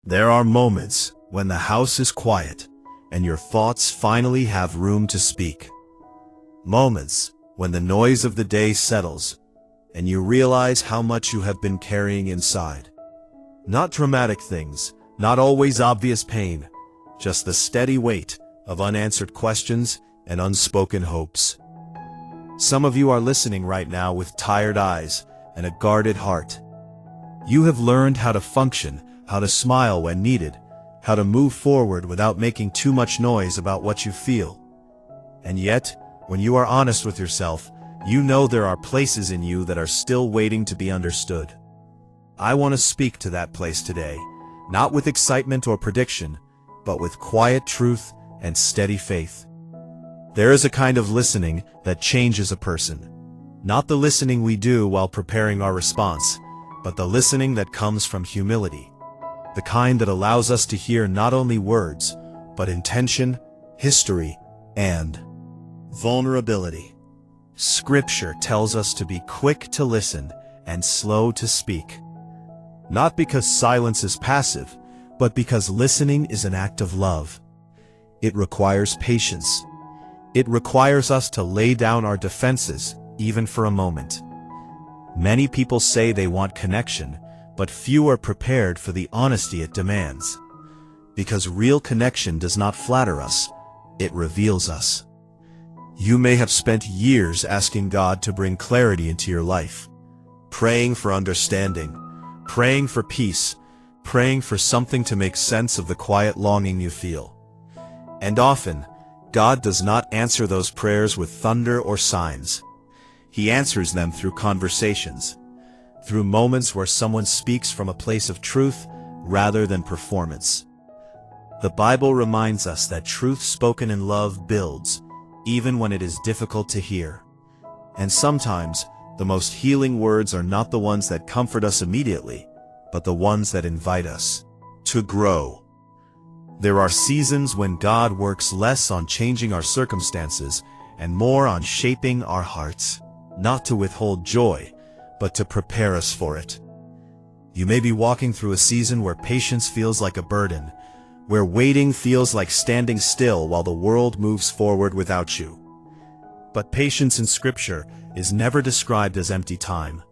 There are moments when the house is quiet and your thoughts finally have room to speak. Moments when the noise of the day settles and you realize how much you have been carrying inside. Not dramatic things, not always obvious pain, just the steady weight of unanswered questions and unspoken hopes. Some of you are listening right now with tired eyes and a guarded heart. You have learned how to function, how to smile when needed, how to move forward without making too much noise about what you feel. And yet, when you are honest with yourself, you know there are places in you that are still waiting to be understood. I want to speak to that place today, not with excitement or prediction, but with quiet truth and steady faith. There is a kind of listening that changes a person. Not the listening we do while preparing our response, but the listening that comes from humility. The kind that allows us to hear not only words, but intention, history, and vulnerability. Scripture tells us to be quick to listen and slow to speak. Not because silence is passive, but because listening is an act of love. It requires patience. It requires us to lay down our defenses, even for a moment. Many people say they want connection, but few are prepared for the honesty it demands. Because real connection does not flatter us, it reveals us. You may have spent years asking God to bring clarity into your life, praying for understanding, praying for peace, praying for something to make sense of the quiet longing you feel. And often, God does not answer those prayers with thunder or signs. He answers them through conversations, through moments where someone speaks from a place of truth rather than performance. The Bible reminds us that truth spoken in love builds, even when it is difficult to hear. And sometimes, the most healing words are not the ones that comfort us immediately, but the ones that invite us to grow. There are seasons when God works less on changing our circumstances and more on shaping our hearts, not to withhold joy, but to prepare us for it. You may be walking through a season where patience feels like a burden, where waiting feels like standing still while the world moves forward without you. But patience in Scripture is never described as empty time.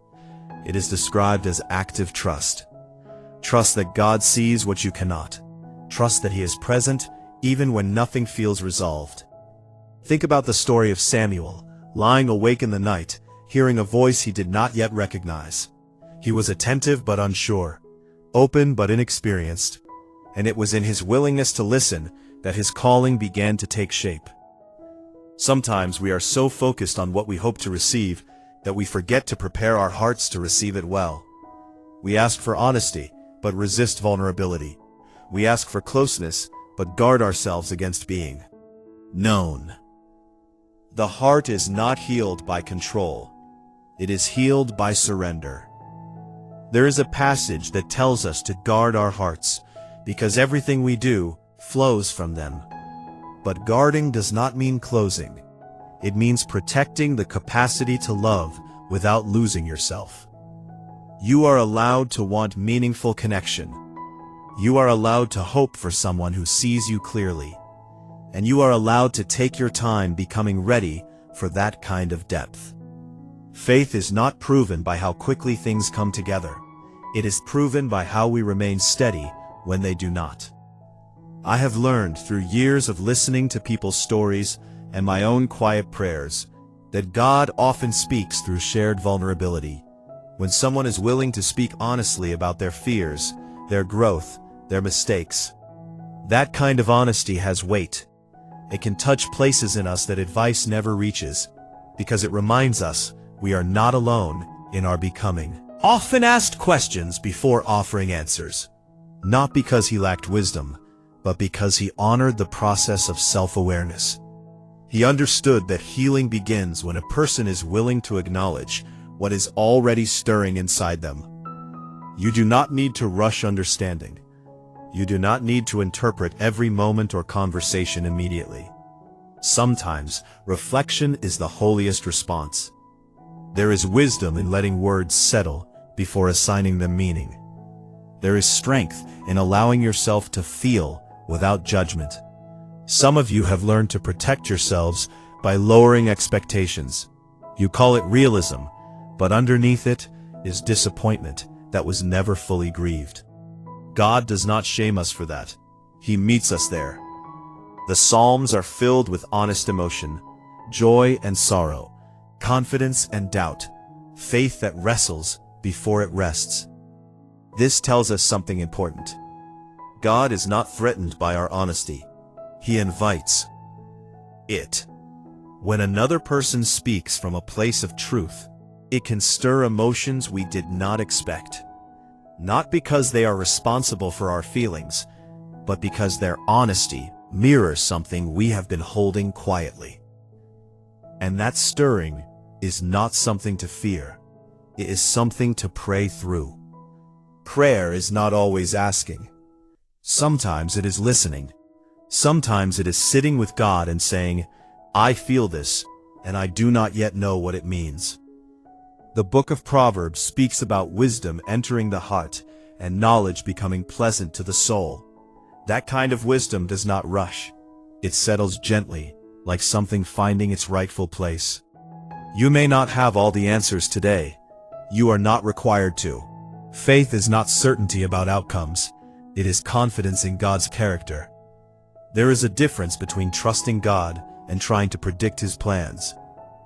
It is described as active trust. Trust that God sees what you cannot. Trust that He is present even when nothing feels resolved. Think about the story of Samuel, lying awake in the night, hearing a voice he did not yet recognize. He was attentive but unsure, open but inexperienced, and it was in his willingness to listen that his calling began to take shape. Sometimes we are so focused on what we hope to receive that we forget to prepare our hearts to receive it well. We ask for honesty, but resist vulnerability. We ask for closeness, but guard ourselves against being known. The heart is not healed by control. It is healed by surrender. There is a passage that tells us to guard our hearts, because everything we do flows from them. But guarding does not mean closing. It means protecting the capacity to love without losing yourself. You are allowed to want meaningful connection. You are allowed to hope for someone who sees you clearly. And you are allowed to take your time becoming ready for that kind of depth. Faith is not proven by how quickly things come together. It is proven by how we remain steady when they do not. I have learned through years of listening to people's stories and my own quiet prayers that God often speaks through shared vulnerability. When someone is willing to speak honestly about their fears, their growth, their mistakes, that kind of honesty has weight. It can touch places in us that advice never reaches, because it reminds us we are not alone in our becoming. Often asked questions before offering answers, not because he lacked wisdom, but because he honored the process of self-awareness. He understood that healing begins when a person is willing to acknowledge what is already stirring inside them. You do not need to rush understanding. You do not need to interpret every moment or conversation immediately. Sometimes, reflection is the holiest response. There is wisdom in letting words settle before assigning them meaning. There is strength in allowing yourself to feel without judgment. Some of you have learned to protect yourselves by lowering expectations. You call it realism, but underneath it is disappointment that was never fully grieved. God does not shame us for that. He meets us there. The Psalms are filled with honest emotion, joy and sorrow, confidence and doubt, faith that wrestles before it rests. This tells us something important. God is not threatened by our honesty. He invites it. When another person speaks from a place of truth, it can stir emotions we did not expect. Not because they are responsible for our feelings, but because their honesty mirrors something we have been holding quietly. And that stirring is not something to fear. It is something to pray through. Prayer is not always asking. Sometimes it is listening. Sometimes it is sitting with God and saying, I feel this, and I do not yet know what it means. The book of Proverbs speaks about wisdom entering the heart and knowledge becoming pleasant to the soul. That kind of wisdom does not rush. It settles gently, like something finding its rightful place. You may not have all the answers today. You are not required to. Faith is not certainty about outcomes. It is confidence in God's character. There is a difference between trusting God and trying to predict His plans.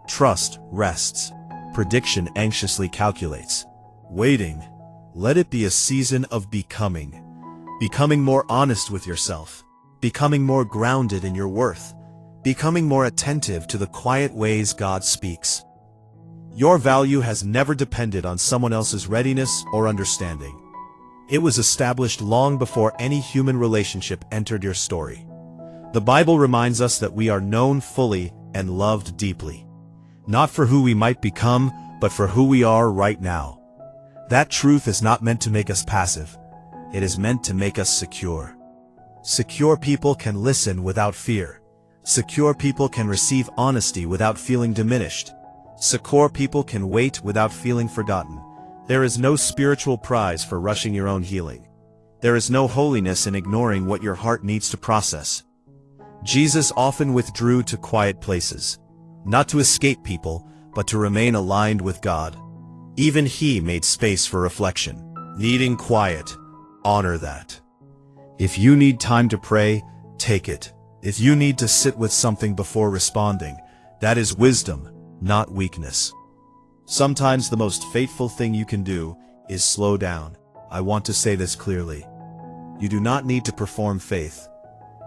Trust rests. Prediction anxiously calculates. Waiting, let it be a season of becoming. Becoming more honest with yourself. Becoming more grounded in your worth. Becoming more attentive to the quiet ways God speaks. Your value has never depended on someone else's readiness or understanding. It was established long before any human relationship entered your story. The Bible reminds us that we are known fully and loved deeply. Not for who we might become, but for who we are right now. That truth is not meant to make us passive. It is meant to make us secure. Secure people can listen without fear. Secure people can receive honesty without feeling diminished. Secure people can wait without feeling forgotten. There is no spiritual prize for rushing your own healing. There is no holiness in ignoring what your heart needs to process. Jesus often withdrew to quiet places, not to escape people, but to remain aligned with God. Even He made space for reflection. Needing quiet, honor that. If you need time to pray, take it. If you need to sit with something before responding, that is wisdom, not weakness. Sometimes the most faithful thing you can do is slow down. I want to say this clearly. You do not need to perform faith.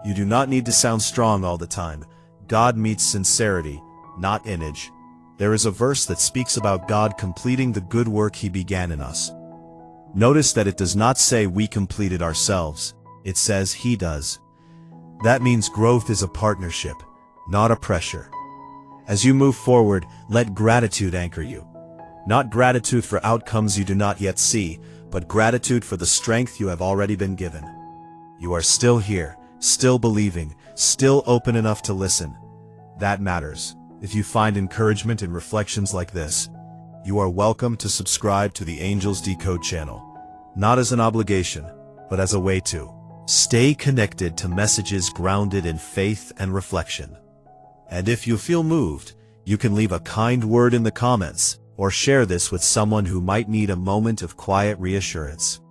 You do not need to sound strong all the time. God meets sincerity, not image. There is a verse that speaks about God completing the good work He began in us. Notice that it does not say we completed ourselves. It says He does. That means growth is a partnership, not a pressure. As you move forward, let gratitude anchor you. Not gratitude for outcomes you do not yet see, but gratitude for the strength you have already been given. You are still here, still believing, still open enough to listen. That matters. If you find encouragement in reflections like this, you are welcome to subscribe to the Angels Decode channel. Not as an obligation, but as a way to stay connected to messages grounded in faith and reflection. And if you feel moved, you can leave a kind word in the comments, or share this with someone who might need a moment of quiet reassurance.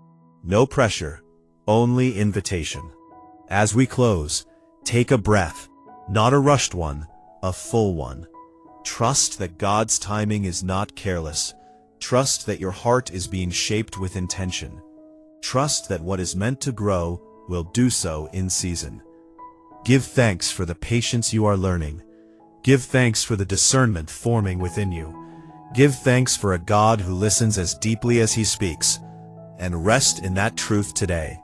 No pressure, only invitation. As we close, take a breath, not a rushed one, a full one. Trust that God's timing is not careless. Trust that your heart is being shaped with intention. Trust that what is meant to grow will do so in season. Give thanks for the patience you are learning. Give thanks for the discernment forming within you. Give thanks for a God who listens as deeply as He speaks. And rest in that truth today.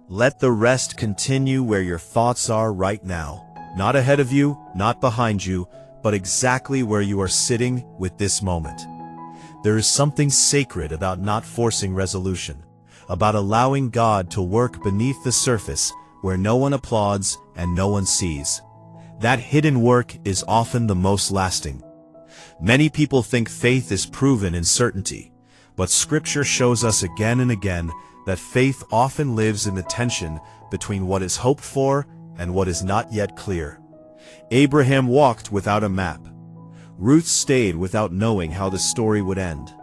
Let the rest continue where your thoughts are right now. Not ahead of you, not behind you, but exactly where you are sitting with this moment. There is something sacred about not forcing resolution, about allowing God to work beneath the surface where no one applauds and no one sees. That hidden work is often the most lasting. Many people think faith is proven in certainty, but Scripture shows us again and again that faith often lives in the tension between what is hoped for and what is not yet clear. Abraham walked without a map. Ruth stayed without knowing how the story would end.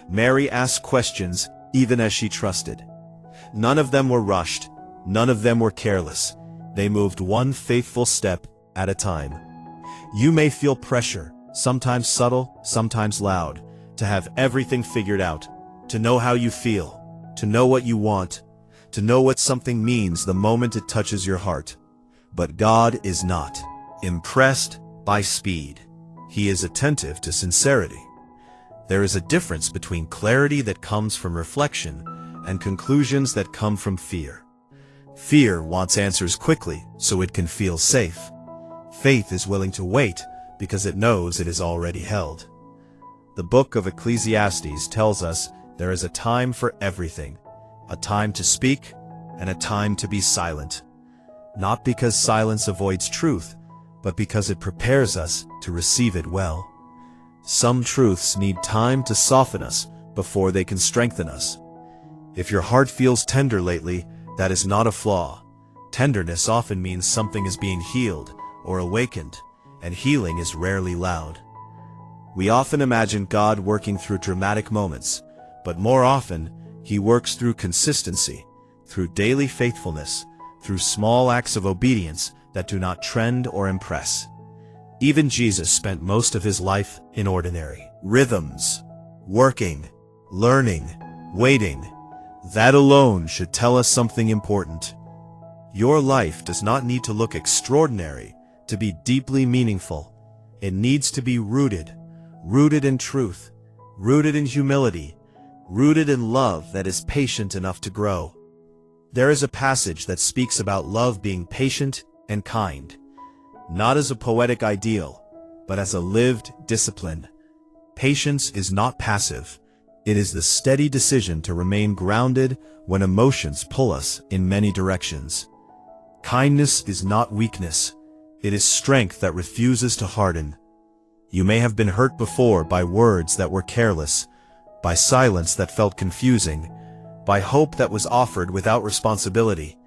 Mary asked questions even as she trusted. None of them were rushed. None of them were careless. They moved one faithful step at a time. You may feel pressure, sometimes subtle, sometimes loud, to have everything figured out, to know how you feel, to know what you want, to know what something means the moment it touches your heart. But God is not impressed by speed. He is attentive to sincerity. There is a difference between clarity that comes from reflection and conclusions that come from fear. Fear wants answers quickly so it can feel safe. Faith is willing to wait because it knows it is already held. The book of Ecclesiastes tells us there is a time for everything, a time to speak and a time to be silent. Not because silence avoids truth, but because it prepares us to receive it well. Some truths need time to soften us before they can strengthen us. If your heart feels tender lately, that is not a flaw. Tenderness often means something is being healed or awakened, and healing is rarely loud. We often imagine God working through dramatic moments, but more often, He works through consistency, through daily faithfulness, through small acts of obedience that do not trend or impress. Even Jesus spent most of His life in ordinary rhythms, working, learning, waiting. That alone should tell us something important. Your life does not need to look extraordinary to be deeply meaningful. It needs to be rooted in truth, rooted in humility, rooted in love that is patient enough to grow. There is a passage that speaks about love being patient and kind, not as a poetic ideal, but as a lived discipline. Patience is not passive. It is the steady decision to remain grounded when emotions pull us in many directions. Kindness is not weakness. It is strength that refuses to harden. You may have been hurt before by words that were careless, by silence that felt confusing, by hope that was offered without responsibility.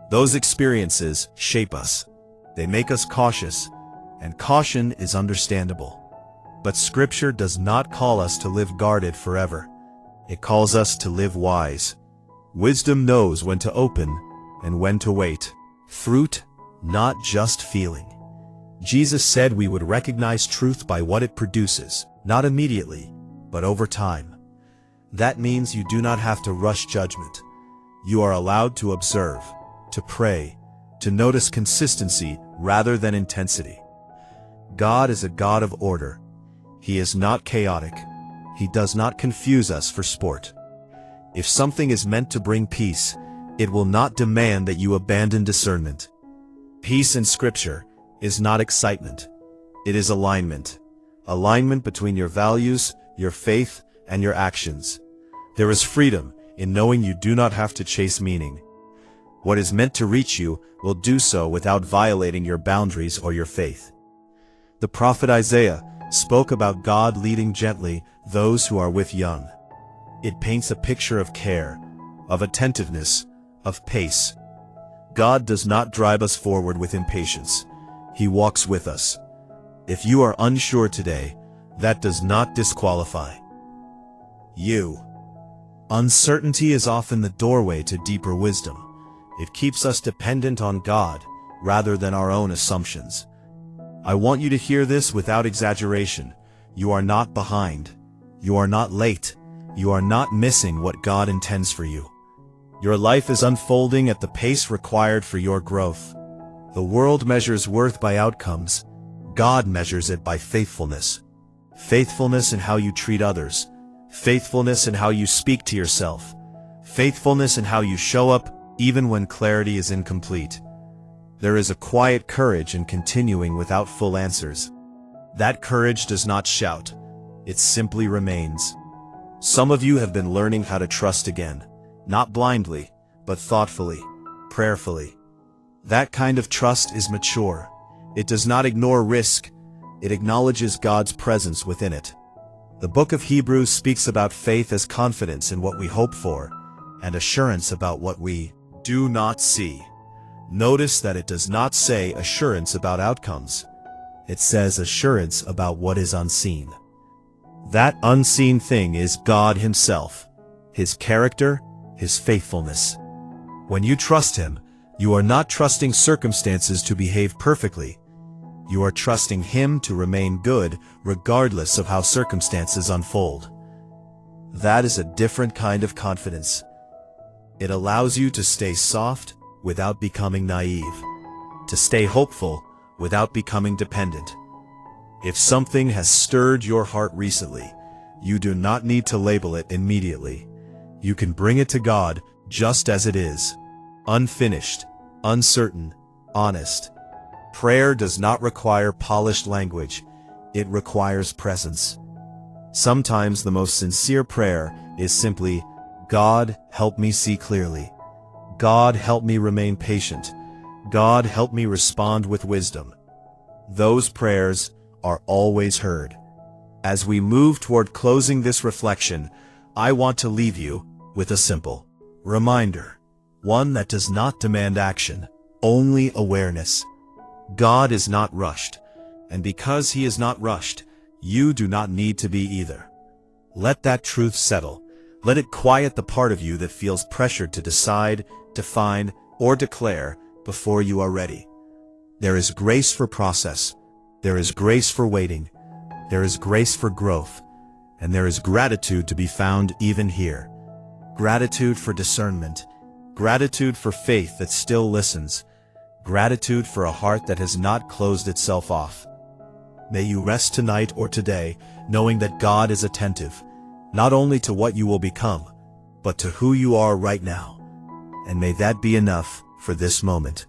Those experiences shape us. They make us cautious, and caution is understandable. But Scripture does not call us to live guarded forever. It calls us to live wise. Wisdom knows when to open and when to wait. Fruit, not just feeling. Jesus said we would recognize truth by what it produces, not immediately, but over time. That means you do not have to rush judgment. You are allowed to observe, to pray, to notice consistency rather than intensity. God is a God of order. He is not chaotic. He does not confuse us for sport. If something is meant to bring peace, it will not demand that you abandon discernment. Peace in Scripture is not excitement. It is alignment. Alignment between your values, your faith, and your actions. There is freedom in knowing you do not have to chase meaning. What is meant to reach you will do so without violating your boundaries or your faith. The prophet Isaiah spoke about God leading gently those who are with young. It paints a picture of care, of attentiveness, of pace. God does not drive us forward with impatience. He walks with us. If you are unsure today, that does not disqualify you. Uncertainty is often the doorway to deeper wisdom. It keeps us dependent on God rather than our own assumptions. I want you to hear this without exaggeration. You are not behind. You are not late. You are not missing what God intends for you. Your life is unfolding at the pace required for your growth. The world measures worth by outcomes. God measures it by faithfulness. Faithfulness in how you treat others. Faithfulness in how you speak to yourself. Faithfulness in how you show up even when clarity is incomplete. There is a quiet courage in continuing without full answers. That courage does not shout. It simply remains. Some of you have been learning how to trust again, not blindly, but thoughtfully, prayerfully. That kind of trust is mature. It does not ignore risk. It acknowledges God's presence within it. The book of Hebrews speaks about faith as confidence in what we hope for, and assurance about what we do not see. Notice that it does not say assurance about outcomes. It says assurance about what is unseen. That unseen thing is God Himself, His character, His faithfulness. When you trust Him, you are not trusting circumstances to behave perfectly. You are trusting Him to remain good regardless of how circumstances unfold. That is a different kind of confidence. It allows you to stay soft without becoming naive, to stay hopeful without becoming dependent. If something has stirred your heart recently, you do not need to label it immediately. You can bring it to God just as it is, unfinished, uncertain, honest. Prayer does not require polished language. It requires presence. Sometimes the most sincere prayer is simply, God, help me see clearly. God, help me remain patient. God, help me respond with wisdom. Those prayers are always heard. As we move toward closing this reflection, I want to leave you with a simple reminder, one that does not demand action, only awareness. God is not rushed, and because He is not rushed, you do not need to be either. Let that truth settle. Let it quiet the part of you that feels pressured to decide, define, or declare before you are ready. There is grace for process. There is grace for waiting. There is grace for growth. And there is gratitude to be found even here. Gratitude for discernment. Gratitude for faith that still listens. Gratitude for a heart that has not closed itself off. May you rest tonight or today, knowing that God is attentive, not only to what you will become, but to who you are right now. And may that be enough for this moment.